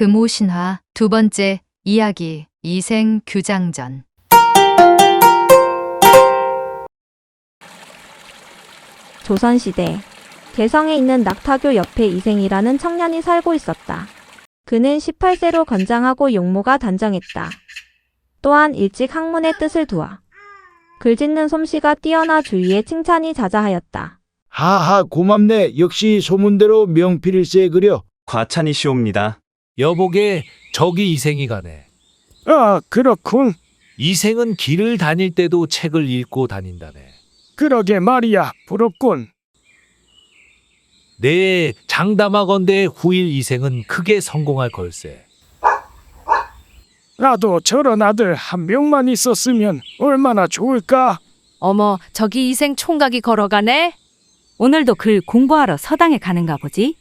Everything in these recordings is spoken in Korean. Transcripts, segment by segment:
금오신화 두 번째 이야기 이생 규장전. 조선시대 개성에 있는 낙타교 옆에 이생이라는 청년이 살고 있었다. 그는 18세로 건장하고 용모가 단정했다. 또한 일찍 학문의 뜻을 두어 글짓는 솜씨가 뛰어나 주위에 칭찬이 자자하였다. 하하 고맙네. 역시 소문대로 명필일세 그려. 과찬이시옵니다. 여보게 저기 이생이 가네. 아, 그렇군. 이생은 길을 다닐 때도 책을 읽고 다닌다네. 그러게 말이야. 부럽군. 네, 장담하건대 후일 이생은 크게 성공할 걸세. 나도 저런 아들 한 명만 있었으면 얼마나 좋을까? 어머, 저기 이생 총각이 걸어가네? 오늘도 글 공부하러 서당에 가는가 보지?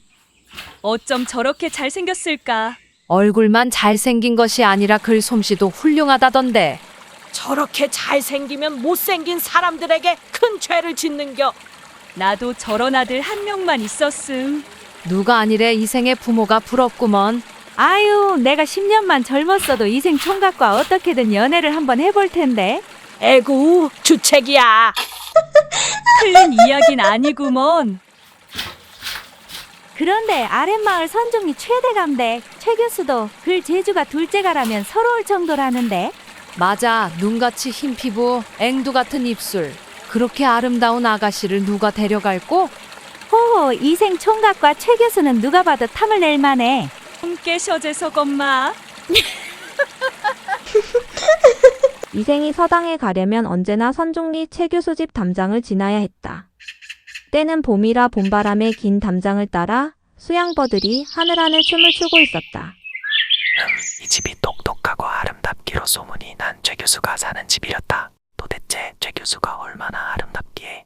어쩜 저렇게 잘생겼을까? 얼굴만 잘생긴 것이 아니라 글 솜씨도 훌륭하다던데. 저렇게 잘생기면 못생긴 사람들에게 큰 죄를 짓는겨. 나도 저런 아들 한 명만 있었음. 누가 아니래 이생의 부모가 부럽구먼. 아유, 내가 10년만 젊었어도 이생 총각과 어떻게든 연애를 한번 해볼 텐데. 에구, 주책이야. 틀린 이야긴 아니구먼. 그런데 아랫마을 선종이 최대감대 최 교수도 글 재주가 둘째가라면 서러울 정도라는데. 맞아, 눈같이 흰 피부, 앵두 같은 입술, 그렇게 아름다운 아가씨를 누가 데려갈꼬? 호호, 이생 총각과 최 교수는 누가 봐도 탐을 낼 만해. 함께 셔제서 건마. 이생이 서당에 가려면 언제나 선종리 최 교수 집 담장을 지나야 했다. 때는 봄이라 봄바람에 긴 담장을 따라 수양버들이 하늘하늘 춤을 추고 있었다. 이 집이 똑똑하고 아름답기로 소문이 난 최 교수가 사는 집이었다. 도대체 최 교수가 얼마나 아름답기에.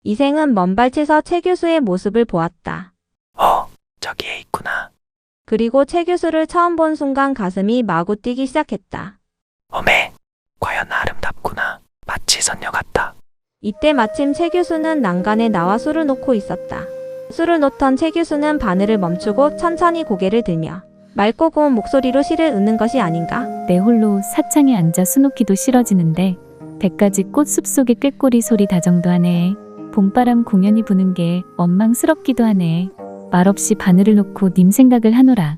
이생은 먼 발치에서 최 교수의 모습을 보았다. 저기에 있구나. 그리고 최 교수를 처음 본 순간 가슴이 마구 뛰기 시작했다. 어메, 과연 아름답구나. 마치 선녀 같다. 이때 마침 최 교수는 난간에 나와 술을 놓고 있었다. 술을 놓던 최 교수는 바늘을 멈추고 천천히 고개를 들며 맑고 고운 목소리로 시를 읊는 것이 아닌가? 내 홀로 사창에 앉아 수놓기도 싫어지는데 100가지 꽃 숲속의 꾀꼬리 소리 다정도 하네. 봄바람 공연히 부는 게 원망스럽기도 하네. 말없이 바늘을 놓고 님 생각을 하노라.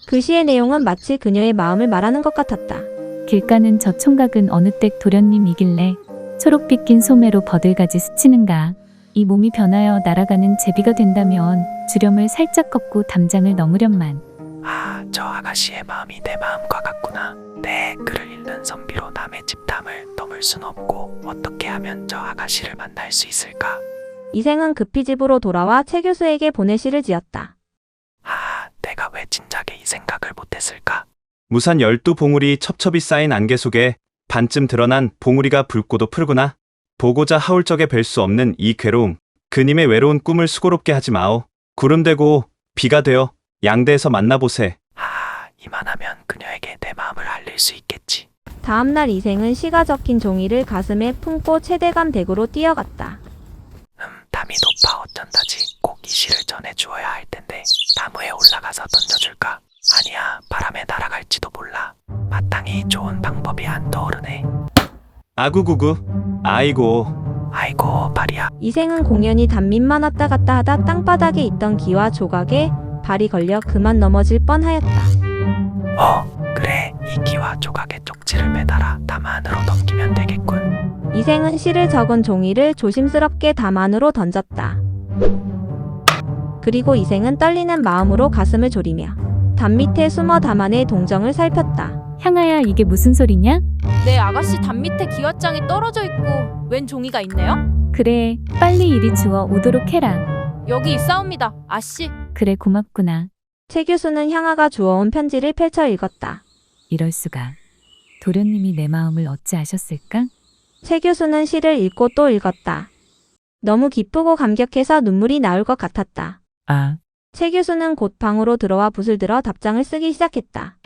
그 시의 내용은 마치 그녀의 마음을 말하는 것 같았다. 길 가는 저 총각은 어느 때 도련님이길래 초록빛 긴 소매로 버들가지 스치는가. 이 몸이 변하여 날아가는 제비가 된다면 주렴을 살짝 걷고 담장을 넘으련만. 아, 저 아가씨의 마음이 내 마음과 같구나. 내 글을 읽는 선비로 남의 집 담을 넘을 순 없고 어떻게 하면 저 아가씨를 만날 수 있을까? 이생은 급히 집으로 돌아와 최 교수에게 보낼 시를 지었다. 아, 내가 왜 진작에 이 생각을 못했을까? 무산 12봉우리 첩첩이 쌓인 안개 속에 반쯤 드러난 봉우리가 붉고도 푸르구나. 보고자 하울 적에 뵐 수 없는 이 괴로움. 그님의 외로운 꿈을 수고롭게 하지 마오. 구름 되고 비가 되어 양대에서 만나보세. 아, 이만하면 그녀에게 내 마음을 알릴 수 있겠지. 다음날 이생은 시가 적힌 종이를 가슴에 품고 최대감 댁으로 뛰어갔다. 담이 높아 어쩐다지. 꼭 이 시를 전해주어야 할 텐데 나무에 올라가서 던져줄까? 아니야, 바람에 날아갈지도 몰라. 마땅히 좋은 방법이 안 떠오르네. 아구구구. 아이고. 발이야. 이생은 공연히 단밑만 왔다 갔다 하다 땅바닥에 있던 기와 조각에 발이 걸려 그만 넘어질 뻔하였다. 그래. 이 기와 조각에 쪽지를 매달아 담 안으로 넘기면 되겠군. 이생은 시를 적은 종이를 조심스럽게 담 안으로 던졌다. 그리고 이생은 떨리는 마음으로 가슴을 졸이며 담 밑에 숨어 담 안의 동정을 살폈다. 향아야, 이게 무슨 소리냐? 네, 아가씨 담 밑에 기와장이 떨어져 있고 웬 종이가 있네요? 그래, 빨리 이리 주워 오도록 해라. 여기 있사옵니다, 아씨. 그래, 고맙구나. 최 교수는 향아가 주워온 편지를 펼쳐 읽었다. 이럴 수가. 도련님이 내 마음을 어찌 아셨을까? 최 교수는 시를 읽고 또 읽었다. 너무 기쁘고 감격해서 눈물이 나올 것 같았다. 아, 최 교수는 곧 방으로 들어와 붓을 들어 답장을 쓰기 시작했다.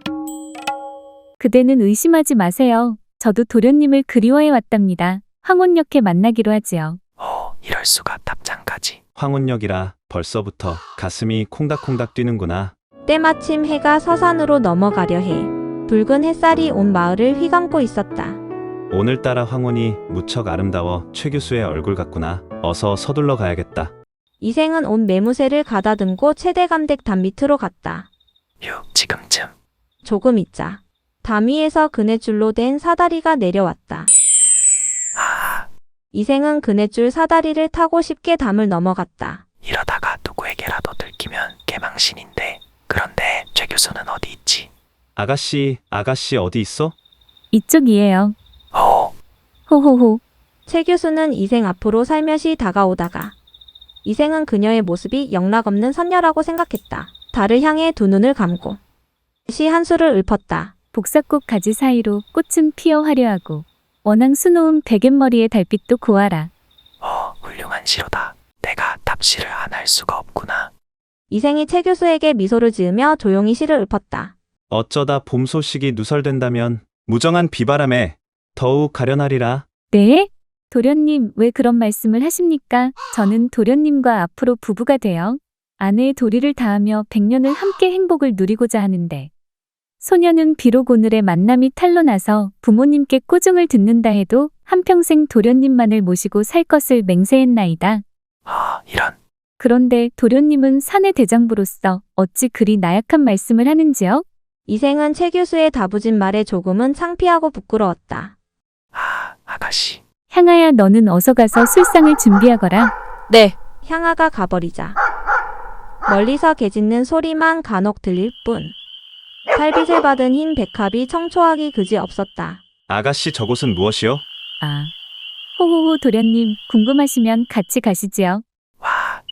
그대는 의심하지 마세요. 저도 도련님을 그리워해 왔답니다. 황혼역에 만나기로 하지요. 이럴 수가. 답장까지. 황혼역이라 벌써부터 가슴이 콩닥콩닥 뛰는구나. 때마침 해가 서산으로 넘어가려 해 붉은 햇살이 온 마을을 휘감고 있었다. 오늘따라 황혼이 무척 아름다워 최 교수의 얼굴 같구나. 어서 서둘러 가야겠다. 이생은 온 매무새를 가다듬고 최대감댁 담 밑으로 갔다. 지금쯤. 조금 있자 담 위에서 그네줄로 된 사다리가 내려왔다. 이생은 그네줄 사다리를 타고 쉽게 담을 넘어갔다. 이러다가 누구에게라도 들키면 개망신인데. 그런데 최 교수는 어디 있지? 아가씨 어디 있어? 이쪽이에요. 호호호. 최 교수는 이생 앞으로 살며시 다가오다가 이생은 그녀의 모습이 영락없는 선녀라고 생각했다. 달을 향해 두 눈을 감고 다시 한수를 읊었다. 복사꽃 가지 사이로 꽃은 피어 화려하고 원앙 수놓은 베갯머리에 달빛도 고와라. 훌륭한 시로다. 내가 답시를 안 할 수가 없구나. 이생이 최 교수에게 미소를 지으며 조용히 시를 읊었다. 어쩌다 봄 소식이 누설된다면 무정한 비바람에 더욱 가련하리라. 네? 도련님 왜 그런 말씀을 하십니까? 저는 도련님과 앞으로 부부가 되어 아내의 도리를 다하며 100년을 함께 행복을 누리고자 하는데 소녀는 비록 오늘의 만남이 탄로나서 부모님께 꾸중을 듣는다 해도 한평생 도련님만을 모시고 살 것을 맹세했나이다. 이런. 그런데 도련님은 사내 대장부로서 어찌 그리 나약한 말씀을 하는지요? 이생은 최 교수의 다부진 말에 조금은 창피하고 부끄러웠다. 아가씨. 향아야 너는 어서 가서 술상을 준비하거라. 네. 향아가 가버리자 멀리서 개짖는 소리만 간혹 들릴 뿐 달빛을 받은 흰 백합이 청초하기 그지 없었다. 아가씨 저곳은 무엇이요? 호호호 도련님 궁금하시면 같이 가시지요.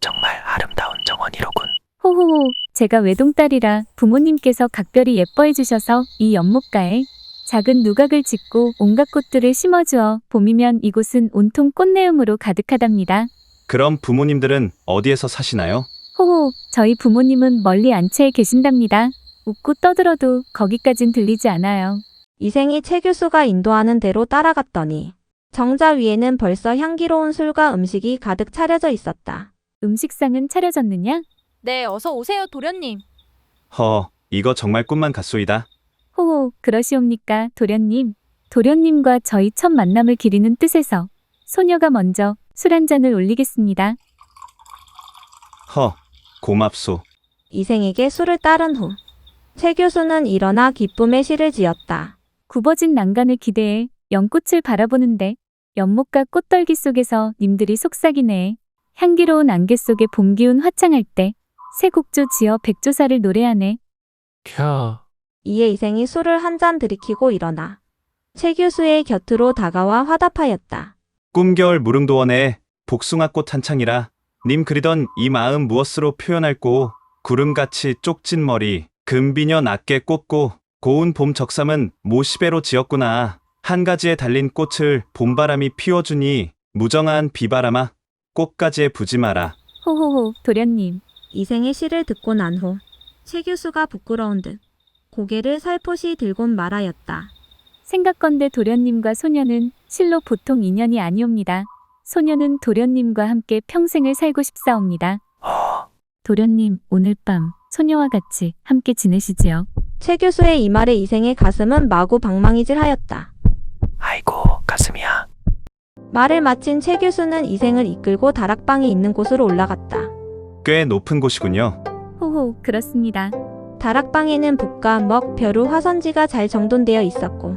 정말 아름다운 정원이로군. 호호호 제가 외동딸이라 부모님께서 각별히 예뻐해 주셔서 이 연못가에 작은 누각을 짓고 온갖 꽃들을 심어주어 봄이면 이곳은 온통 꽃내음으로 가득하답니다. 그럼 부모님들은 어디에서 사시나요? 호호 저희 부모님은 멀리 안채에 계신답니다. 웃고 떠들어도 거기까진 들리지 않아요. 이생이 최 교수가 인도하는 대로 따라갔더니 정자 위에는 벌써 향기로운 술과 음식이 가득 차려져 있었다. 음식상은 차려졌느냐? 네, 어서 오세요, 도련님. 이거 정말 꿈만 같소이다. 호호 그러시옵니까 도련님. 도련님과 저희 첫 만남을 기리는 뜻에서 소녀가 먼저 술 한 잔을 올리겠습니다. 고맙소. 이생에게 술을 따른 후 최 교수는 일어나 기쁨의 시를 지었다. 굽어진 난간을 기대해 연꽃을 바라보는데 연못가 꽃떨기 속에서 님들이 속삭이네. 향기로운 안개 속에 봄 기운 화창할 때 새곡조 지어 백조사를 노래하네. 이에 이생이 술을 한 잔 들이키고 일어나 최 교수의 곁으로 다가와 화답하였다. 꿈겨울 무릉도원에 복숭아꽃 한창이라. 님 그리던 이 마음 무엇으로 표현할꼬. 구름같이 쪽진 머리 금비녀 낮게 꽂고 고운 봄 적삼은 모시배로 지었구나. 한 가지에 달린 꽃을 봄바람이 피워주니 무정한 비바람아 꽃가지에 부지 마라. 호호호 도련님. 이생의 시를 듣고 난 후 최 교수가 부끄러운 듯 고개를 살포시 들곤 말하였다. 생각건대 도련님과 소녀는 실로 보통 인연이 아니옵니다. 소녀는 도련님과 함께 평생을 살고 싶사옵니다. 도련님 오늘 밤 소녀와 같이 함께 지내시지요. 최 교수의 이 말에 이생의 가슴은 마구 방망이질하였다. 아이고 가슴이야. 말을 마친 최 교수는 이생을 이끌고 다락방이 있는 곳으로 올라갔다. 꽤 높은 곳이군요. 호호 그렇습니다. 다락방에는 북과 먹, 벼루, 화선지가 잘 정돈되어 있었고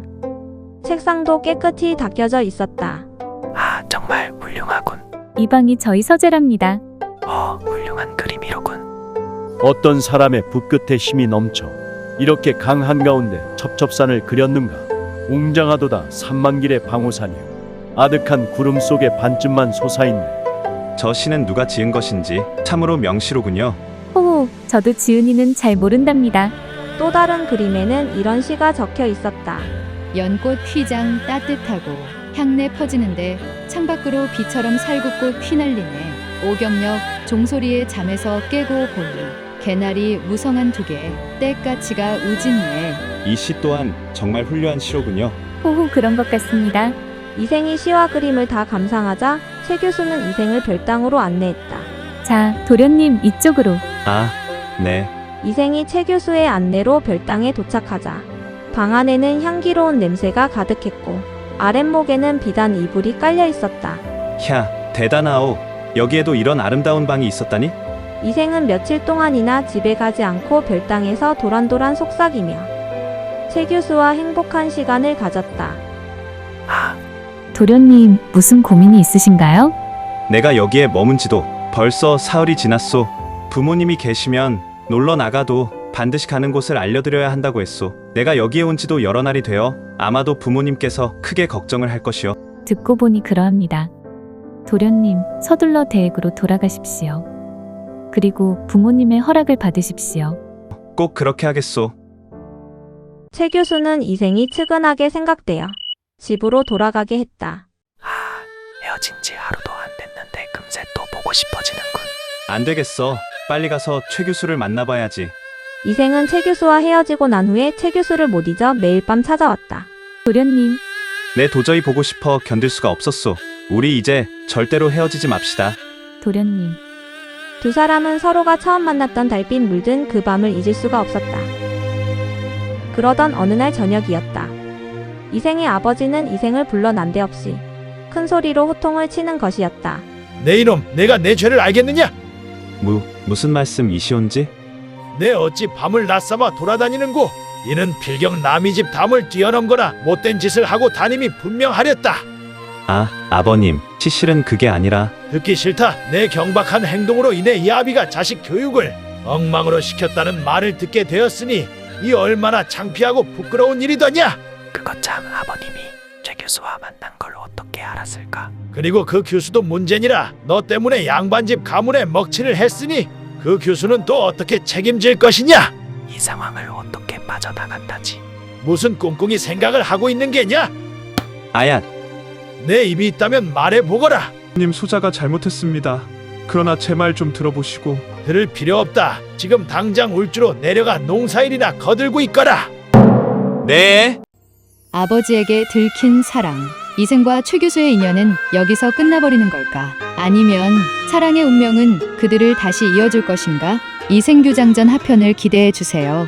책상도 깨끗이 닦여져 있었다. 정말 훌륭하군. 이 방이 저희 서재랍니다. 훌륭한 그림이로군. 어떤 사람의 붓끝에 힘이 넘쳐 이렇게 강 한가운데 첩첩산을 그렸는가. 웅장하도다 산만길의 방호산이요 아득한 구름 속에 반쯤만 솟아있네. 저 시는 누가 지은 것인지 참으로 명시로군요. 호호 저도 지은이는 잘 모른답니다. 또 다른 그림에는 이런 시가 적혀 있었다. 연꽃 휘장 따뜻하고 향내 퍼지는데 창밖으로 비처럼 살구꽃 휘날리네. 오경역 종소리에 잠에서 깨고 보니 개나리 무성한 두 개 때까치가 우진네. 이 시 또한 정말 훌륭한 시로군요. 호호 그런 것 같습니다. 이생이 시와 그림을 다 감상하자 최 교수는 이생을 별당으로 안내했다. 자 도련님 이쪽으로. 네. 이생이 최 교수의 안내로 별당에 도착하자 방 안에는 향기로운 냄새가 가득했고 아랫목에는 비단 이불이 깔려 있었다. 야, 대단하오. 여기에도 이런 아름다운 방이 있었다니? 이생은 며칠 동안이나 집에 가지 않고 별당에서 도란도란 속삭이며 최 교수와 행복한 시간을 가졌다. 아, 도련님, 무슨 고민이 있으신가요? 내가 여기에 머문 지도 벌써 사흘이 지났소. 부모님이 계시면 놀러 나가도 반드시 가는 곳을 알려드려야 한다고 했소. 내가 여기에 온 지도 여러 날이 되어 아마도 부모님께서 크게 걱정을 할 것이오. 듣고 보니 그러합니다. 도련님, 서둘러 대액으로 돌아가십시오. 그리고 부모님의 허락을 받으십시오. 꼭 그렇게 하겠소. 최 교수는 이생이 측은하게 생각되어 집으로 돌아가게 했다. 헤어진 지 하루도 안 됐는데 금세 또 보고 싶어지는군. 안 되겠어. 빨리 가서 최 교수를 만나봐야지. 이생은 최 교수와 헤어지고 난 후에 최 교수를 못 잊어 매일 밤 찾아왔다. 도련님, 내 도저히 보고 싶어 견딜 수가 없었소. 우리 이제 절대로 헤어지지 맙시다. 도련님. 두 사람은 서로가 처음 만났던 달빛 물든 그 밤을 잊을 수가 없었다. 그러던 어느 날 저녁이었다. 이생의 아버지는 이생을 불러 난데없이 큰 소리로 호통을 치는 것이었다. 내 이놈, 내가 내 죄를 알겠느냐? 무슨 말씀이시온지? 내 어찌 밤을 낮삼아 돌아다니는고? 이는 필경 남의 집 담을 뛰어넘거나 못된 짓을 하고 다님이 분명하렸다. 아, 아버님, 실은 그게 아니라 듣기 싫다. 내 경박한 행동으로 인해 이 아비가 자식 교육을 엉망으로 시켰다는 말을 듣게 되었으니 이 얼마나 창피하고 부끄러운 일이더냐? 그것 참 아버님이 최 교수와 만난 걸 어떻게 알았을까? 그리고 그 교수도 문제니라. 너 때문에 양반집 가문에 먹칠을 했으니 그 교수는 또 어떻게 책임질 것이냐? 이 상황을 어떻게 빠져나간다지? 무슨 꿍꿍이 생각을 하고 있는 게냐? 아야, 내 입이 있다면 말해보거라. 님, 소자가 잘못했습니다. 그러나 제 말 좀 들어보시고. 들을 필요 없다. 지금 당장 울주로 내려가 농사일이나 거들고 있거라. 네. 아버지에게 들킨 사랑. 이생과 최 교수의 인연은 여기서 끝나버리는 걸까? 아니면 사랑의 운명은 그들을 다시 이어줄 것인가? 이생교장전 하편을 기대해 주세요.